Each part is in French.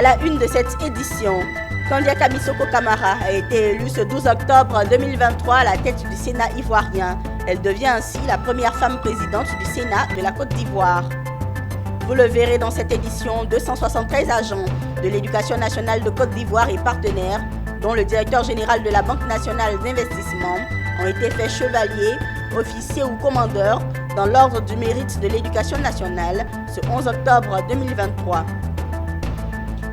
la une de cette édition, Kandia Kamisoko Kamara a été élue ce 12 octobre 2023 à la tête du Sénat ivoirien. Elle devient ainsi la première femme présidente du Sénat de la Côte d'Ivoire. Vous le verrez dans cette édition, 273 agents de l'Éducation nationale de Côte d'Ivoire et partenaires, dont le directeur général de la Banque nationale d'investissement, ont été faits chevaliers, officiers ou commandeurs dans l'ordre du mérite de l'Éducation nationale ce 11 octobre 2023.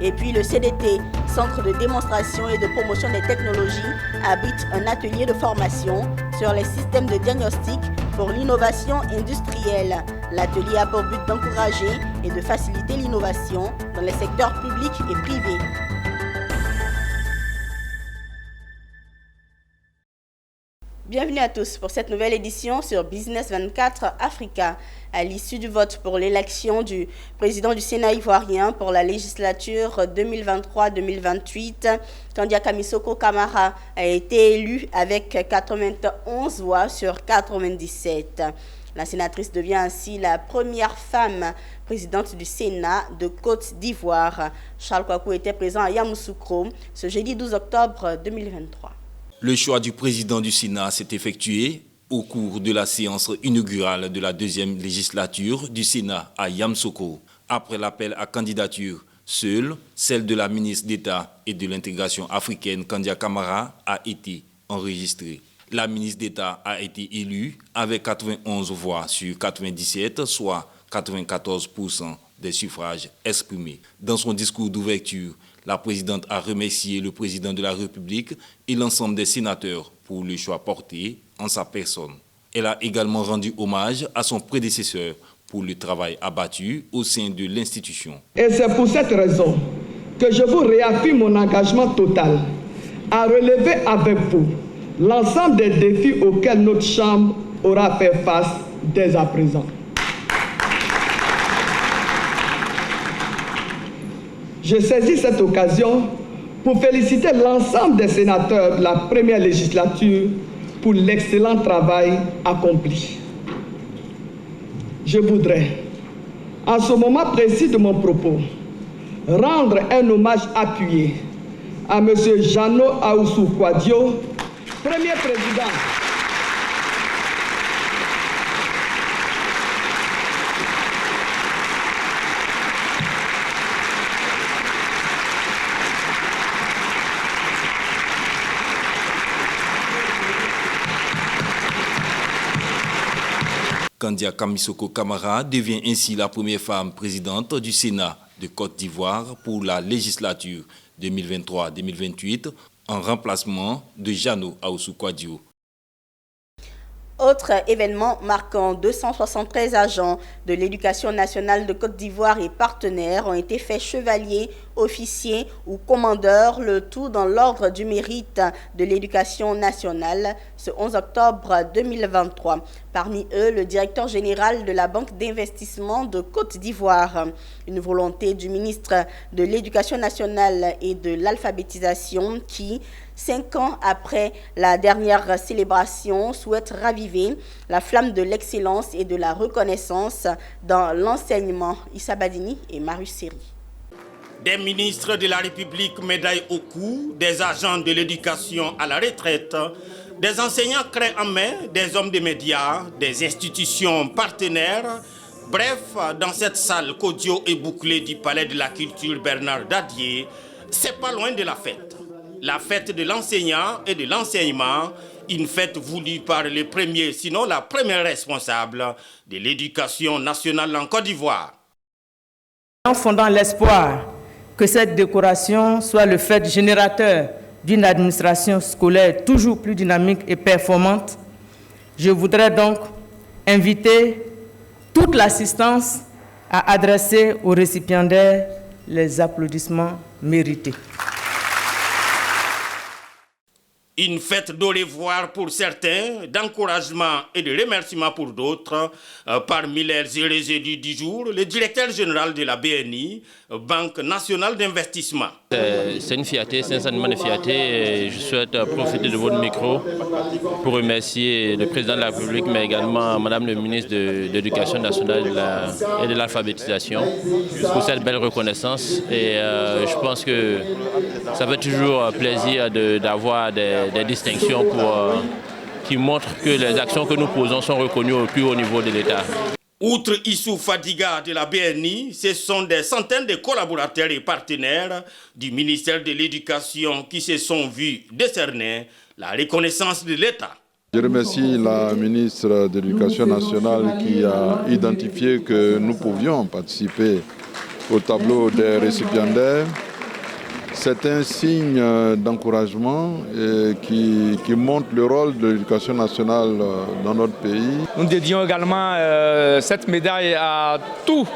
Et puis le CDT, Centre de démonstration et de promotion des technologies, abrite un atelier de formation sur les systèmes de diagnostic pour l'innovation industrielle. L'atelier a pour but d'encourager et de faciliter l'innovation dans les secteurs publics et privés. Bienvenue à tous pour cette nouvelle édition sur Business 24 Africa. À l'issue du vote pour l'élection du président du Sénat ivoirien pour la législature 2023-2028, Kandia Kamisoko Kamara a été élu avec 91 voix sur 97. La sénatrice devient ainsi la première femme présidente du Sénat de Côte d'Ivoire. Charles Kouakou était présent à Yamoussoukro ce jeudi 12 octobre 2023. Le choix du président du Sénat s'est effectué au cours de la séance inaugurale de la deuxième législature du Sénat à Yamoussoukro. Après l'appel à candidature, seule celle de la ministre d'État et de l'intégration africaine Kandia Kamara a été enregistrée. La ministre d'État a été élue avec 91 voix sur 97, soit 94% des suffrages exprimés. Dans son discours d'ouverture, la présidente a remercié le président de la République et l'ensemble des sénateurs pour le choix porté en sa personne. Elle a également rendu hommage à son prédécesseur pour le travail abattu au sein de l'institution. Et c'est pour cette raison que je vous réaffirme mon engagement total à relever avec vous l'ensemble des défis auxquels notre Chambre aura fait face dès à présent. Je saisis cette occasion pour féliciter l'ensemble des sénateurs de la première législature pour l'excellent travail accompli. Je voudrais, en ce moment précis de mon propos, rendre un hommage appuyé à M. Jano Aoussou Kouadio, premier président. Kandia Kamisoko Kamara devient ainsi la première femme présidente du Sénat de Côte d'Ivoire pour la législature 2023-2028 en remplacement de Jano Aoussou Kouadio. Autre événement marquant, 273 agents de l'Éducation nationale de Côte d'Ivoire et partenaires ont été faits chevaliers, officiers ou commandeurs, le tout dans l'ordre du mérite de l'Éducation nationale ce 11 octobre 2023. Parmi eux, le directeur général de la Banque d'investissement de Côte d'Ivoire. Une volonté du ministre de l'Éducation nationale et de l'alphabétisation qui, 5 ans après la dernière célébration, souhaite raviver la flamme de l'excellence et de la reconnaissance dans l'enseignement. Issa Badini et Marius Seri. Des ministres de la République médaillés au cou, des agents de l'éducation à la retraite, des enseignants crins en main, des hommes des médias, des institutions partenaires. Bref, dans cette salle qu'audio et bouclée du Palais de la Culture Bernard Dadier, c'est pas loin de la fête. La fête de l'enseignant et de l'enseignement, une fête voulue par les premiers, sinon la première responsable de l'éducation nationale en Côte d'Ivoire. En fondant l'espoir que cette décoration soit le fait générateur d'une administration scolaire toujours plus dynamique et performante, je voudrais donc inviter toute l'assistance à adresser aux récipiendaires les applaudissements mérités. Une fête d'au revoir pour certains, d'encouragement et de remerciement pour d'autres. Parmi les heureux élus du jour, le directeur général de la BNI, Banque nationale d'investissement. C'est une fierté, c'est un sentiment de fierté et je souhaite profiter de votre micro pour remercier le président de la République, mais également Madame le ministre de l'Éducation nationale et de l'alphabétisation pour cette belle reconnaissance. Et je pense que ça fait toujours plaisir d'avoir des distinctions qui montrent que les actions que nous posons sont reconnues au plus haut niveau de l'État. Outre Issou Fadiga de la BNI, ce sont des centaines de collaborateurs et partenaires du ministère de l'Éducation qui se sont vus décerner la reconnaissance de l'État. Je remercie la ministre de l'Éducation nationale qui a identifié que nous pouvions participer au tableau des récipiendaires. C'est un signe d'encouragement qui montre le rôle de l'éducation nationale dans notre pays. Nous dédions également cette médaille à tous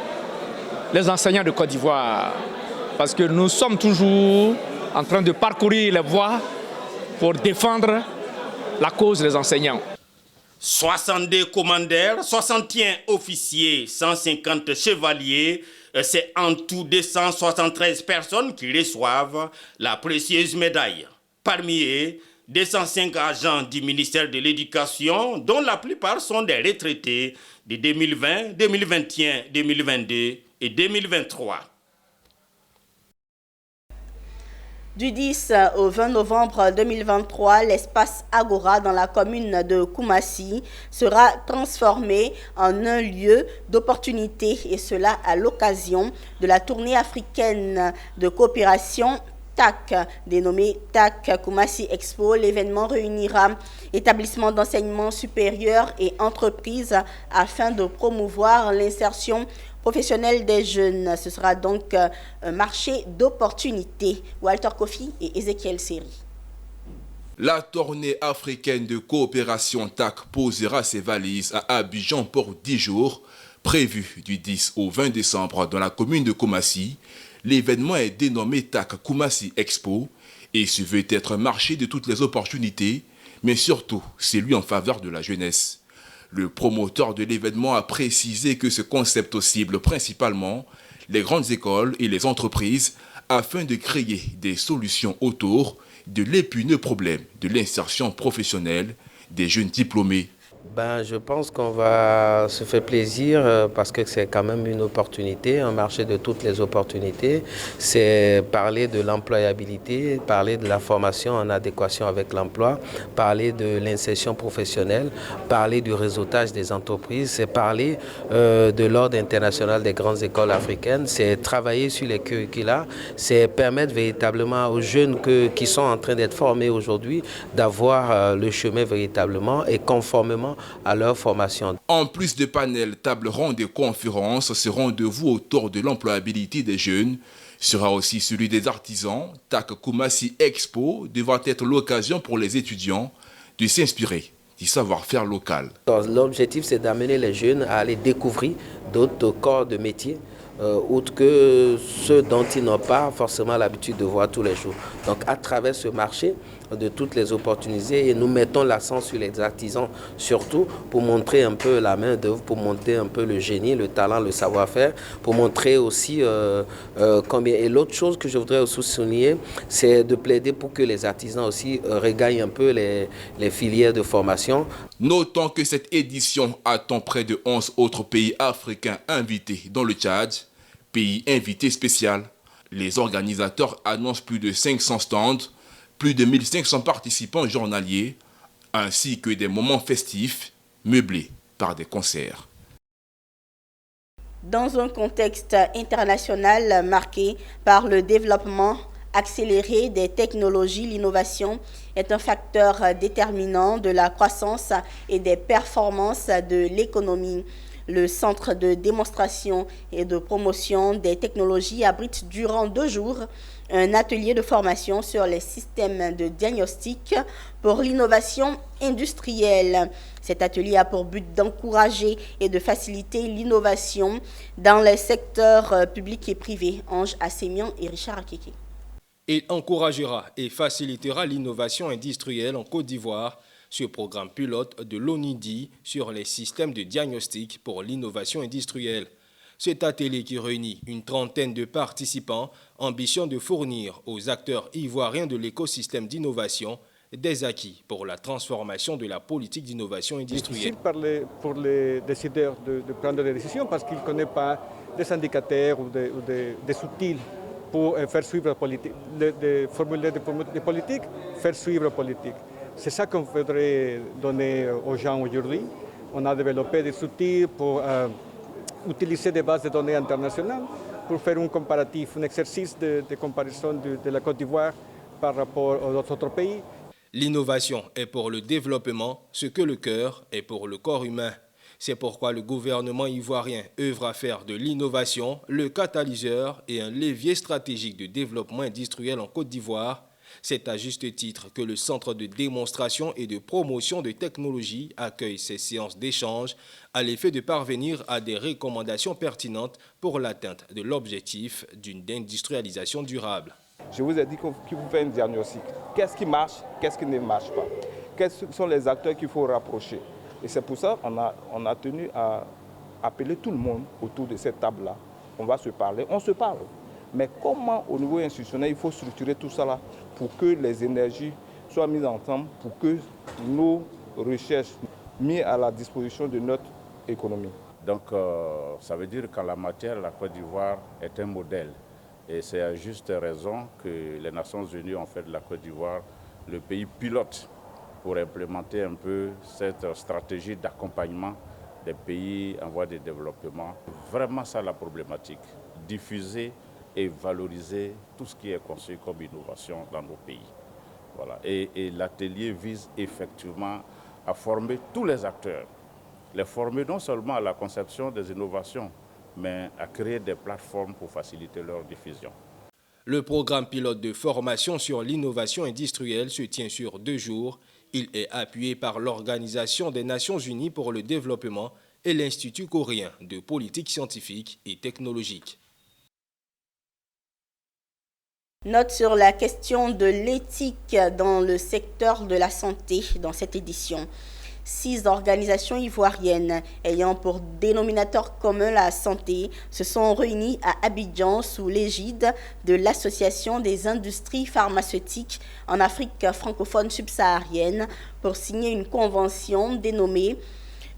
les enseignants de Côte d'Ivoire parce que nous sommes toujours en train de parcourir les voies pour défendre la cause des enseignants. 62 commandeurs, 61 officiers, 150 chevaliers, c'est en tout 273 personnes qui reçoivent la précieuse médaille. Parmi eux, 205 agents du ministère de l'Éducation, dont la plupart sont des retraités de 2020, 2021, 2022 et 2023. Du 10 au 20 novembre 2023, l'espace Agora dans la commune de Koumassi sera transformé en un lieu d'opportunité et cela à l'occasion de la tournée africaine de coopération TAC, dénommée TAC Koumassi Expo. L'événement réunira établissements d'enseignement supérieur et entreprises afin de promouvoir l'insertion professionnelle des jeunes. Ce sera donc un marché d'opportunités. Walter Kofi et Ezekiel Seri. La tournée africaine de coopération TAC posera ses valises à Abidjan pour 10 jours, prévu du 10 au 20 décembre dans la commune de Koumassi. L'événement est dénommé TAC Koumassi Expo et se veut être un marché de toutes les opportunités, mais surtout celui en faveur de la jeunesse. Le promoteur de l'événement a précisé que ce concept cible principalement les grandes écoles et les entreprises afin de créer des solutions autour de l'épineux problème de l'insertion professionnelle des jeunes diplômés. Je pense qu'on va se faire plaisir parce que c'est quand même une opportunité, un marché de toutes les opportunités. C'est parler de l'employabilité, parler de la formation en adéquation avec l'emploi, parler de l'insertion professionnelle, parler du réseautage des entreprises, c'est parler de l'ordre international des grandes écoles africaines, c'est travailler sur les curricula, c'est permettre véritablement aux jeunes qui sont en train d'être formés aujourd'hui d'avoir le chemin véritablement et conformément à leur formation. En plus de panels, tables rondes et conférences, ce rendez-vous autour de l'employabilité des jeunes sera aussi celui des artisans. TAC Koumassi Expo devra être l'occasion pour les étudiants de s'inspirer du savoir-faire local. L'objectif, c'est d'amener les jeunes à aller découvrir d'autres corps de métier, autres que ceux dont ils n'ont pas forcément l'habitude de voir tous les jours. Donc à travers ce marché de toutes les opportunités, et nous mettons l'accent sur les artisans surtout pour montrer un peu la main d'œuvre, pour montrer un peu le génie, le talent, le savoir-faire, pour montrer aussi combien. Et l'autre chose que je voudrais aussi souligner, c'est de plaider pour que les artisans aussi regagnent un peu les filières de formation. Notons que cette édition attend près de 11 autres pays africains invités dans le Tchad, pays invité spécial. Les organisateurs annoncent plus de 500 stands, plus de 1500 participants journaliers, ainsi que des moments festifs meublés par des concerts. Dans un contexte international marqué par le développement accéléré des technologies, l'innovation est un facteur déterminant de la croissance et des performances de l'économie. Le centre de démonstration et de promotion des technologies abrite durant 2 jours un atelier de formation sur les systèmes de diagnostic pour l'innovation industrielle. Cet atelier a pour but d'encourager et de faciliter l'innovation dans les secteurs publics et privés. Ange Assémian et Richard Akeke. Il encouragera et facilitera l'innovation industrielle en Côte d'Ivoire. Ce programme pilote de l'ONIDI sur les systèmes de diagnostic pour l'innovation industrielle. Cet atelier qui réunit une trentaine de participants ambitionne de fournir aux acteurs ivoiriens de l'écosystème d'innovation des acquis pour la transformation de la politique d'innovation industrielle. C'est difficile pour les décideurs de prendre des décisions parce qu'ils ne connaissent pas des indicateurs ou des outils pour faire suivre la politique, formuler des politiques, faire suivre la politique. C'est ça qu'on voudrait donner aux gens aujourd'hui. On a développé des outils pour utiliser des bases de données internationales pour faire un comparatif, un exercice de comparaison de la Côte d'Ivoire par rapport aux autres pays. L'innovation est pour le développement ce que le cœur est pour le corps humain. C'est pourquoi le gouvernement ivoirien œuvre à faire de l'innovation le catalyseur et un levier stratégique de développement industriel en Côte d'Ivoire. C'est à juste titre que le Centre de démonstration et de promotion de technologies accueille ces séances d'échange à l'effet de parvenir à des recommandations pertinentes pour l'atteinte de l'objectif d'une industrialisation durable. Je vous ai dit qu'il faut faire un diagnostic. Qu'est-ce qui marche, qu'est-ce qui ne marche pas? Quels sont les acteurs qu'il faut rapprocher? Et c'est pour ça qu'on a tenu à appeler tout le monde autour de cette table-là. On va se parler, on se parle. Mais comment, au niveau institutionnel, il faut structurer tout ça là pour que les énergies soient mises ensemble, pour que nos recherches mises à la disposition de notre économie. Donc, ça veut dire qu'en la matière, la Côte d'Ivoire est un modèle. Et c'est à juste raison que les Nations Unies ont fait de la Côte d'Ivoire le pays pilote pour implémenter un peu cette stratégie d'accompagnement des pays en voie de développement. Vraiment ça la problématique, diffuser et valoriser tout ce qui est conçu comme innovation dans nos pays. Voilà. Et l'atelier vise effectivement à former tous les acteurs, les former non seulement à la conception des innovations, mais à créer des plateformes pour faciliter leur diffusion. Le programme pilote de formation sur l'innovation industrielle se tient sur 2 jours. Il est appuyé par l'Organisation des Nations Unies pour le développement et l'Institut coréen de politique scientifique et technologique. Note sur la question de l'éthique dans le secteur de la santé dans cette édition. 6 organisations ivoiriennes ayant pour dénominateur commun la santé se sont réunies à Abidjan sous l'égide de l'Association des industries pharmaceutiques en Afrique francophone subsaharienne pour signer une convention dénommée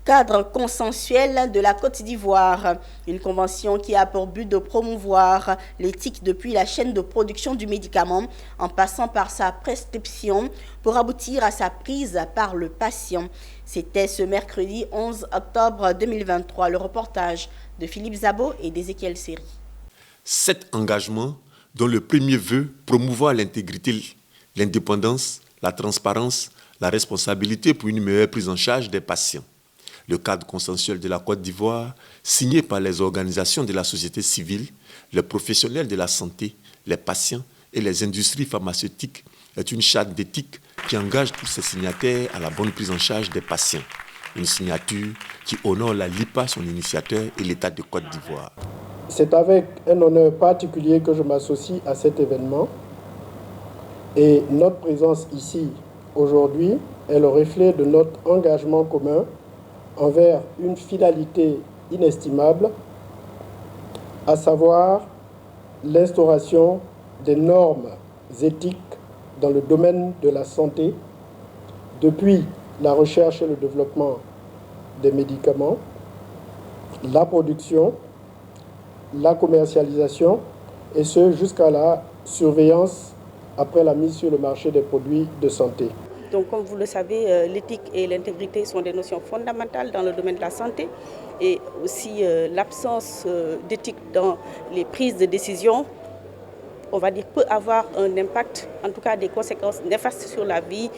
Cadre consensuel de la Côte d'Ivoire, une convention qui a pour but de promouvoir l'éthique depuis la chaîne de production du médicament en passant par sa prescription pour aboutir à sa prise par le patient. C'était ce mercredi 11 octobre 2023. Le reportage de Philippe Zabo et d'Ézéchiel Seri. Cet engagement, dont le premier veut promouvoir l'intégrité, l'indépendance, la transparence, la responsabilité pour une meilleure prise en charge des patients. Le cadre consensuel de la Côte d'Ivoire, signé par les organisations de la société civile, les professionnels de la santé, les patients et les industries pharmaceutiques, est une charte d'éthique qui engage tous ses signataires à la bonne prise en charge des patients. Une signature qui honore la LIPA, son initiateur, et l'État de Côte d'Ivoire. C'est avec un honneur particulier que je m'associe à cet événement. Et notre présence ici, aujourd'hui, est le reflet de notre engagement commun envers une finalité inestimable, à savoir l'instauration des normes éthiques dans le domaine de la santé, depuis la recherche et le développement des médicaments, la production, la commercialisation, et ce jusqu'à la surveillance après la mise sur le marché des produits de santé. Donc, comme vous le savez, l'éthique et l'intégrité sont des notions fondamentales dans le domaine de la santé, et aussi l'absence d'éthique dans les prises de décision, on va dire, peut avoir un impact, en tout cas des conséquences néfastes sur la vie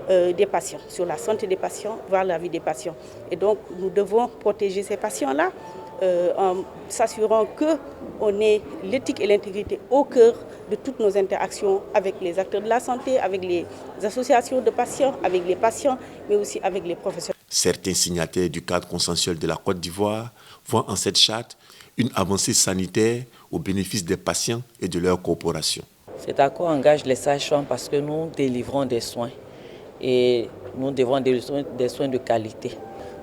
des patients, sur la santé des patients, voire la vie des patients. Et donc, nous devons protéger ces patients-là en s'assurant qu'on ait l'éthique et l'intégrité au cœur de toutes nos interactions avec les acteurs de la santé, avec les associations de patients, avec les patients, mais aussi avec les professionnels. Certains signataires du cadre consensuel de la Côte d'Ivoire voient en cette charte une avancée sanitaire au bénéfice des patients et de leur corporation. Cet accord engage les sages-femmes parce que nous délivrons des soins et nous devons des soins de qualité.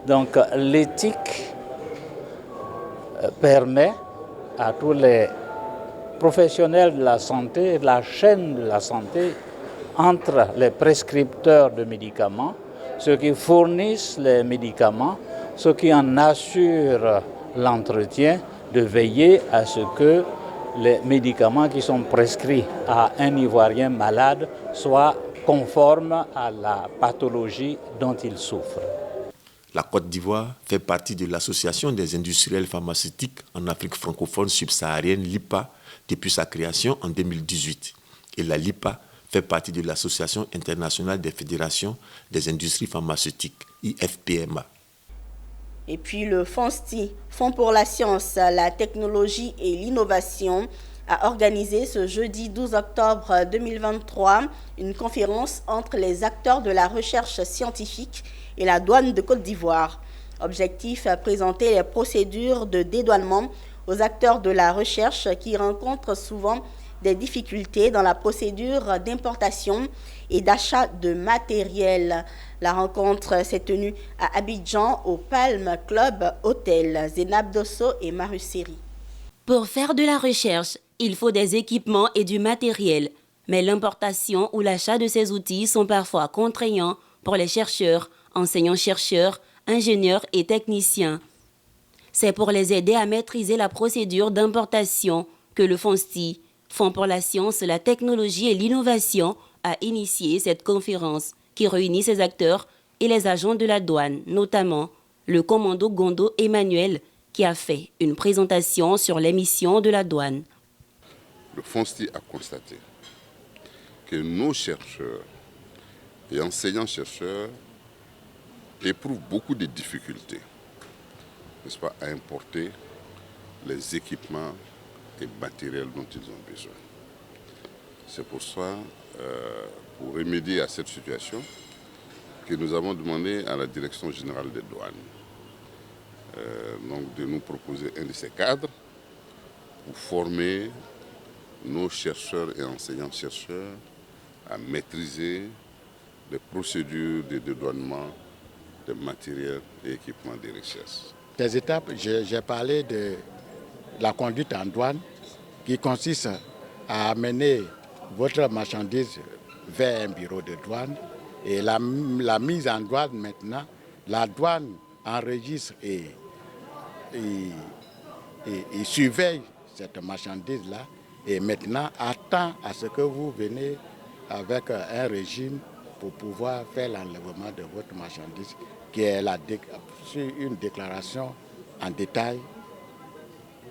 Donc l'éthique permet à tous les professionnels de la santé, la chaîne de la santé, entre les prescripteurs de médicaments, ceux qui fournissent les médicaments, ceux qui en assurent l'entretien, de veiller à ce que les médicaments qui sont prescrits à un Ivoirien malade soient conformes à la pathologie dont il souffre. La Côte d'Ivoire fait partie de l'Association des industriels pharmaceutiques en Afrique francophone subsaharienne, l'IPA, depuis sa création en 2018. Et la LIPA fait partie de l'Association internationale des fédérations des industries pharmaceutiques, IFPMA. Et puis le FONSTI, Fonds pour la science, la technologie et l'innovation, a organisé ce jeudi 12 octobre 2023 une conférence entre les acteurs de la recherche scientifique et la douane de Côte d'Ivoire. Objectif, présenter les procédures de dédouanement aux acteurs de la recherche qui rencontrent souvent des difficultés dans la procédure d'importation et d'achat de matériel. La rencontre s'est tenue à Abidjan au Palm Club Hotel. Zénab Dosso et Marusséry. Pour faire de la recherche, il faut des équipements et du matériel. Mais l'importation ou l'achat de ces outils sont parfois contraignants pour les chercheurs, enseignants-chercheurs, ingénieurs et techniciens. C'est pour les aider à maîtriser la procédure d'importation que le FONSTI, Fonds pour la science, la technologie et l'innovation, a initié cette conférence qui réunit ses acteurs et les agents de la douane, notamment le commando Gondo Emmanuel, qui a fait une présentation sur les missions de la douane. Le FONSTI a constaté que nos chercheurs et enseignants-chercheurs éprouvent beaucoup de difficultés, n'est-ce pas, à importer les équipements et matériels dont ils ont besoin. C'est pour ça, pour remédier à cette situation, que nous avons demandé à la Direction générale des douanes donc de nous proposer un de ces cadres pour former nos chercheurs et enseignants-chercheurs à maîtriser les procédures de dédouanement de matériel et équipements de recherche. Des étapes, j'ai parlé de la conduite en douane qui consiste à amener votre marchandise vers un bureau de douane et la mise en douane maintenant, la douane enregistre et surveille cette marchandise-là et maintenant attend à ce que vous venez avec un régime pour pouvoir faire l'enlèvement de votre marchandise qui est une déclaration en détail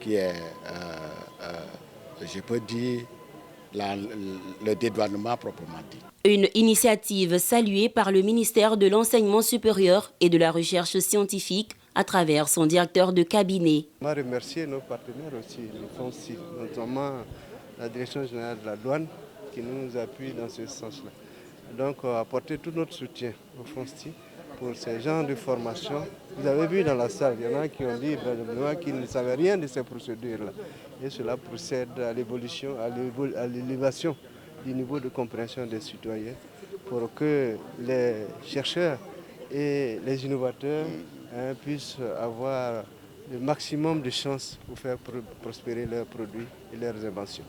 qui est, je peux dire, le dédouanement proprement dit. Une initiative saluée par le ministère de l'Enseignement supérieur et de la Recherche scientifique à travers son directeur de cabinet. On va remercier nos partenaires aussi, le FONSTI, notamment la Direction générale de la douane qui nous appuie dans ce sens-là. Donc, apporter tout notre soutien au FONSTI pour ces genres de formation. Vous avez vu dans la salle, il y en a qui ont dit qu'ils ne savaient rien de ces procédures-là. Et cela procède à l'évolution, à l'élévation du niveau de compréhension des citoyens pour que les chercheurs et les innovateurs puissent avoir le maximum de chances pour faire prospérer leurs produits et leurs inventions.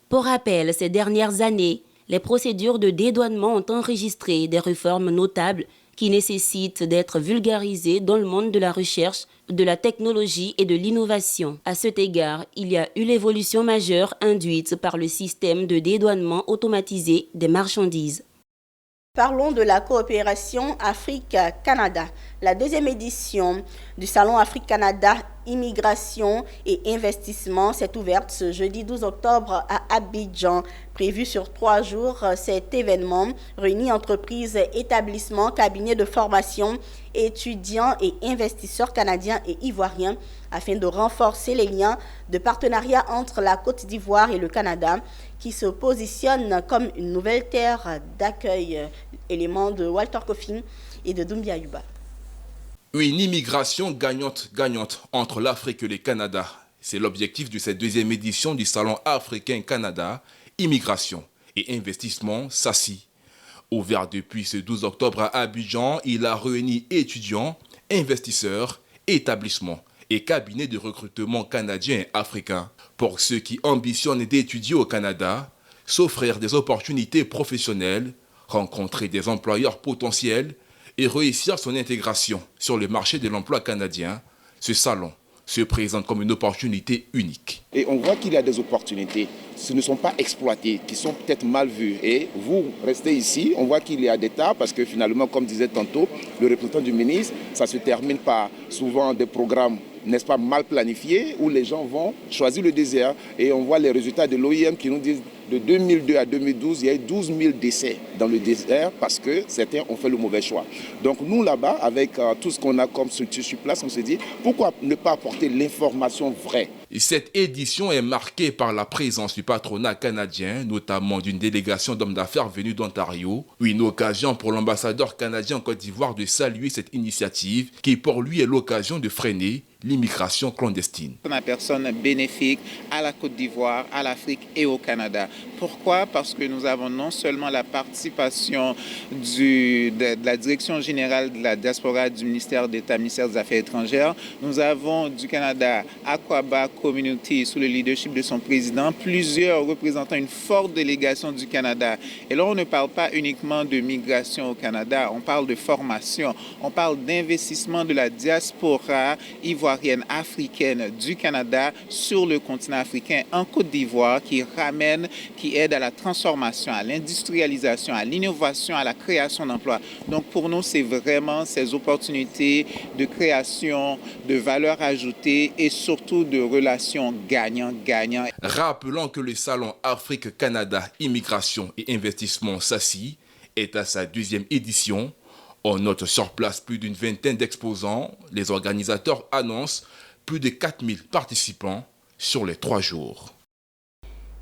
Pour rappel, ces dernières années, les procédures de dédouanement ont enregistré des réformes notables qui nécessitent d'être vulgarisées dans le monde de la recherche, de la technologie et de l'innovation. À cet égard, il y a eu l'évolution majeure induite par le système de dédouanement automatisé des marchandises. Parlons de la coopération Afrique-Canada. La deuxième édition du Salon Afrique-Canada Immigration et Investissement s'est ouverte ce jeudi 12 octobre à Abidjan. Prévu sur 3 jours, cet événement réunit entreprises, établissements, cabinets de formation, étudiants et investisseurs canadiens et ivoiriens afin de renforcer les liens de partenariat entre la Côte d'Ivoire et le Canada qui se positionne comme une nouvelle terre d'accueil. Élément de Walter Coffin et de Doumbia Yuba. Une immigration gagnante entre l'Afrique et le Canada. C'est l'objectif de cette deuxième édition du Salon africain-Canada, Immigration et Investissement, SACI. Ouvert depuis ce 12 octobre à Abidjan, il a réuni étudiants, investisseurs, établissements et cabinets de recrutement canadiens et africains pour ceux qui ambitionnent d'étudier au Canada, s'offrir des opportunités professionnelles, rencontrer des employeurs potentiels et réussir son intégration sur le marché de l'emploi canadien. Ce salon se présente comme une opportunité unique. Et on voit qu'il y a des opportunités, ce ne sont pas exploitées, qui sont peut-être mal vues. Et vous restez ici, on voit qu'il y a des tas, parce que finalement, comme disait tantôt le représentant du ministre, ça se termine par souvent des programmes, n'est-ce pas, mal planifiés, où les gens vont choisir le désert. Et on voit les résultats de l'OIM qui nous disent de 2002 à 2012, il y a eu 12 000 décès dans le désert parce que certains ont fait le mauvais choix. Donc nous là-bas, avec tout ce qu'on a comme structure sur place, on se dit pourquoi ne pas apporter l'information vraie. Cette édition est marquée par la présence du patronat canadien, notamment d'une délégation d'hommes d'affaires venus d'Ontario. Une occasion pour l'ambassadeur canadien en Côte d'Ivoire de saluer cette initiative qui pour lui est l'occasion de freiner l'immigration clandestine. Une personne bénéfique à la Côte d'Ivoire, à l'Afrique et au Canada. Pourquoi? Parce que nous avons non seulement la participation de la Direction générale de la diaspora du ministère d'État, ministère des Affaires étrangères. Nous avons du Canada Aquaba Community sous le leadership de son président, plusieurs représentant une forte délégation du Canada. Et là, on ne parle pas uniquement de migration au Canada, on parle de formation, on parle d'investissement de la diaspora ivoirienne africaine du Canada sur le continent africain en Côte d'Ivoire qui ramène, qui aide à la transformation, à l'industrialisation, à l'innovation, à la création d'emplois. Donc pour nous, c'est vraiment ces opportunités de création, de valeur ajoutée et surtout de relations gagnant-gagnant. Rappelons que le Salon Afrique-Canada, Immigration et Investissement SACI est à sa 2e édition. On note sur place plus d'une vingtaine d'exposants. Les organisateurs annoncent plus de 4000 participants sur les 3 jours.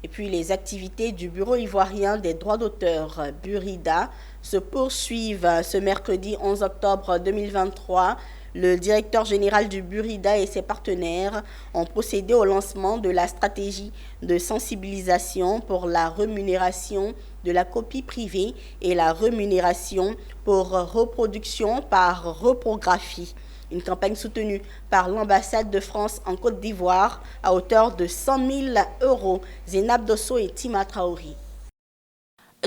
Et puis les activités du Bureau ivoirien des droits d'auteur, Burida, se poursuivent ce mercredi 11 octobre 2023. Le directeur général du Burida et ses partenaires ont procédé au lancement de la stratégie de sensibilisation pour la rémunération de la copie privée et la rémunération pour reproduction par reprographie. Une campagne soutenue par l'ambassade de France en Côte d'Ivoire à hauteur de 100 000 €. Zénab Dosso et Tima Traori.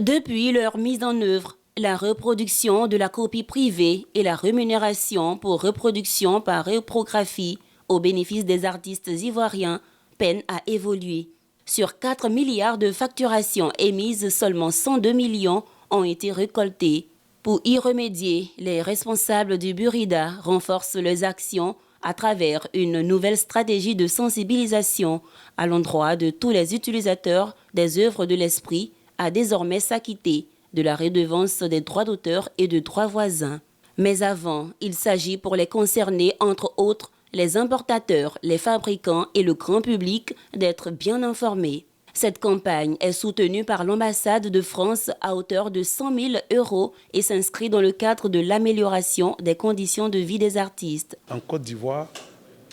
Depuis leur mise en œuvre, la reproduction de la copie privée et la rémunération pour reproduction par reprographie au bénéfice des artistes ivoiriens peinent à évoluer. Sur 4 milliards de facturations émises, seulement 102 millions ont été récoltés. Pour y remédier, les responsables du Burida renforcent leurs actions à travers une nouvelle stratégie de sensibilisation à l'endroit de tous les utilisateurs des œuvres de l'esprit à désormais s'acquitter de la redevance des droits d'auteur et de droits voisins. Mais avant, il s'agit pour les concernés, entre autres, les importateurs, les fabricants et le grand public d'être bien informés. Cette campagne est soutenue par l'ambassade de France à hauteur de 100 000 € et s'inscrit dans le cadre de l'amélioration des conditions de vie des artistes. En Côte d'Ivoire,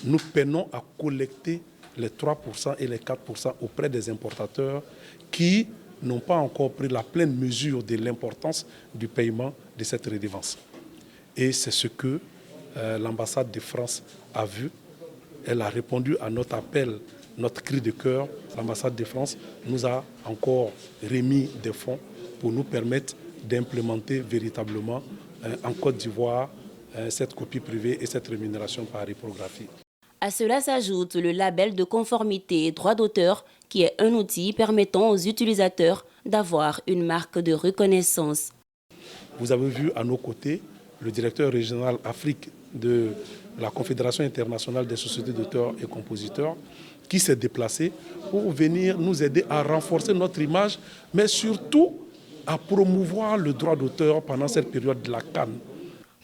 nous peinons à collecter les 3% et les 4% auprès des importateurs qui n'ont pas encore pris la pleine mesure de l'importance du paiement de cette redevance. Et c'est ce que l'ambassade de France a vu. Elle a répondu à notre appel, notre cri de cœur. L'ambassade de France nous a encore remis des fonds pour nous permettre d'implémenter véritablement en Côte d'Ivoire cette copie privée et cette rémunération par reprographie. À cela s'ajoute le label de conformité droit d'auteur qui est un outil permettant aux utilisateurs d'avoir une marque de reconnaissance. Vous avez vu à nos côtés le directeur régional Afrique de la Confédération internationale des sociétés d'auteurs et compositeurs qui s'est déplacé pour venir nous aider à renforcer notre image, mais surtout à promouvoir le droit d'auteur pendant cette période de la Cannes.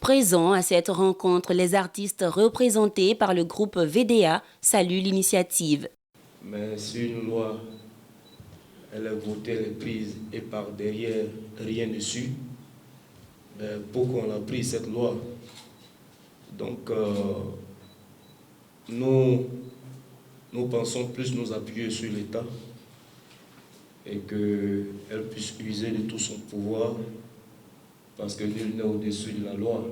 Présents à cette rencontre, les artistes représentés par le groupe VDA saluent l'initiative. Mais si une loi, elle est votée, elle est prise et par derrière rien dessus, beaucoup ont pris cette loi. Donc nous pensons plus nous appuyer sur l'État et qu'elle puisse user de tout son pouvoir, parce que nul n'est au-dessus de la loi,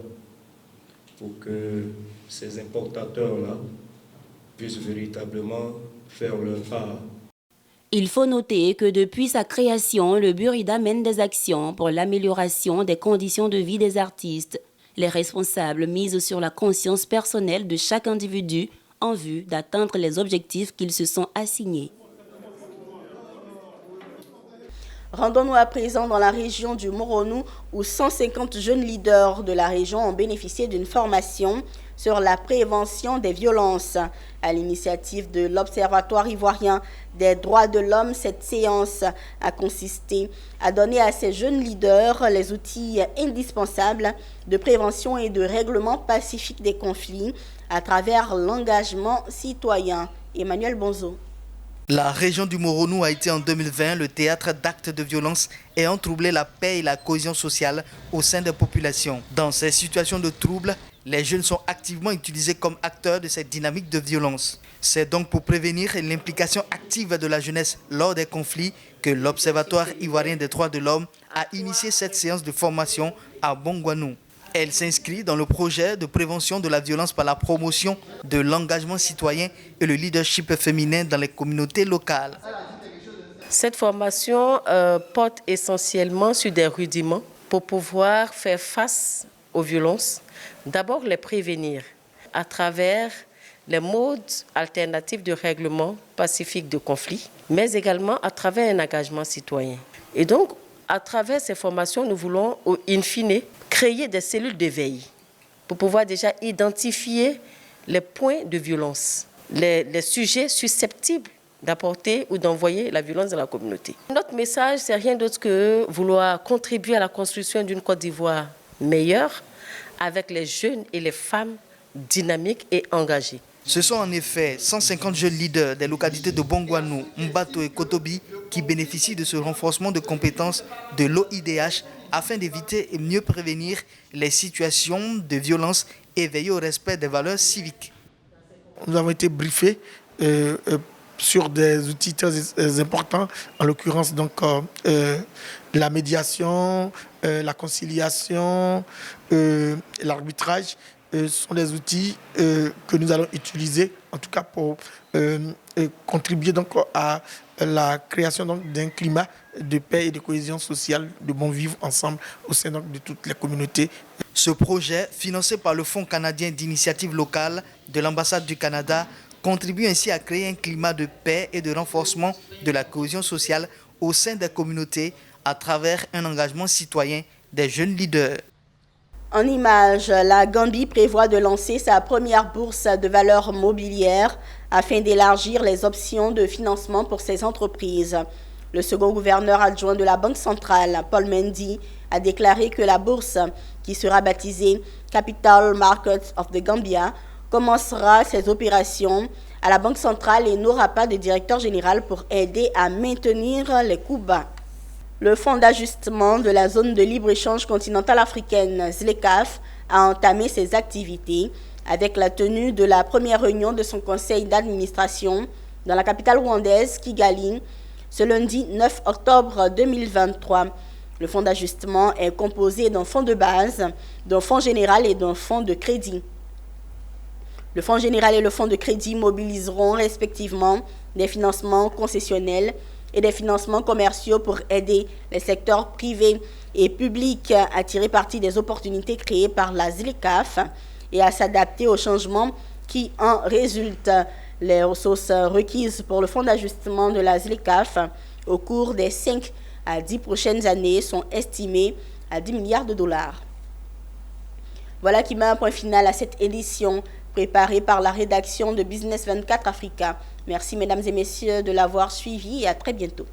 pour que ces importateurs-là puissent véritablement faire leur part. Il faut noter que depuis sa création, le Burida mène des actions pour l'amélioration des conditions de vie des artistes. Les responsables misent sur la conscience personnelle de chaque individu en vue d'atteindre les objectifs qu'ils se sont assignés. Rendons-nous à présent dans la région du Moronou où 150 jeunes leaders de la région ont bénéficié d'une formation sur la prévention des violences. À l'initiative de l'Observatoire ivoirien des droits de l'homme, cette séance a consisté à donner à ces jeunes leaders les outils indispensables de prévention et de règlement pacifique des conflits à travers l'engagement citoyen. Emmanuel Bonzo. La région du Moronou a été en 2020 le théâtre d'actes de violence ayant troublé la paix et la cohésion sociale au sein des populations. Dans ces situations de trouble, les jeunes sont activement utilisés comme acteurs de cette dynamique de violence. C'est donc pour prévenir l'implication active de la jeunesse lors des conflits que l'Observatoire ivoirien des droits de l'homme a initié cette séance de formation à Bongouanou. Elle s'inscrit dans le projet de prévention de la violence par la promotion de l'engagement citoyen et le leadership féminin dans les communautés locales. Cette formation porte essentiellement sur des rudiments pour pouvoir faire face aux violences. D'abord les prévenir à travers les modes alternatifs de règlement pacifique de conflits, mais également à travers un engagement citoyen. Et donc, à travers ces formations, nous voulons, in fine, créer des cellules d'éveil pour pouvoir déjà identifier les points de violence, les sujets susceptibles d'apporter ou d'envoyer la violence dans la communauté. Notre message, c'est rien d'autre que vouloir contribuer à la construction d'une Côte d'Ivoire meilleure avec les jeunes et les femmes dynamiques et engagées. Ce sont en effet 150 jeunes leaders des localités de Bongouanou, Mbato et Kotobi qui bénéficient de ce renforcement de compétences de l'OIDH afin d'éviter et mieux prévenir les situations de violence et veiller au respect des valeurs civiques. Nous avons été briefés sur des outils très importants, en l'occurrence donc la médiation, la conciliation, l'arbitrage. Sont des outils que nous allons utiliser, en tout cas pour contribuer donc à la création d'un climat de paix et de cohésion sociale, de bon vivre ensemble au sein donc de toutes les communautés. Ce projet, financé par le Fonds canadien d'initiative locale de l'ambassade du Canada, contribue ainsi à créer un climat de paix et de renforcement de la cohésion sociale au sein des communautés à travers un engagement citoyen des jeunes leaders. En images, la Gambie prévoit de lancer sa première bourse de valeur mobilière afin d'élargir les options de financement pour ses entreprises. Le second gouverneur adjoint de la Banque centrale, Paul Mendy, a déclaré que la bourse, qui sera baptisée Capital Markets of the Gambia, commencera ses opérations à la Banque centrale et n'aura pas de directeur général pour aider à maintenir les coûts bas. Le Fonds d'ajustement de la zone de libre-échange continentale africaine, ZLECAf, a entamé ses activités avec la tenue de la première réunion de son conseil d'administration dans la capitale rwandaise, Kigali, ce lundi 9 octobre 2023. Le Fonds d'ajustement est composé d'un fonds de base, d'un fonds général et d'un fonds de crédit. Le fonds général et le fonds de crédit mobiliseront respectivement des financements concessionnels et des financements commerciaux pour aider les secteurs privés et publics à tirer parti des opportunités créées par la ZLECAf et à s'adapter aux changements qui en résultent. Les ressources requises pour le fonds d'ajustement de la ZLECAf au cours des 5 à 10 prochaines années sont estimées à 10 milliards de dollars. Voilà qui met un point final à cette édition préparée par la rédaction de Business 24 Africa. Merci mesdames et messieurs de l'avoir suivi et à très bientôt.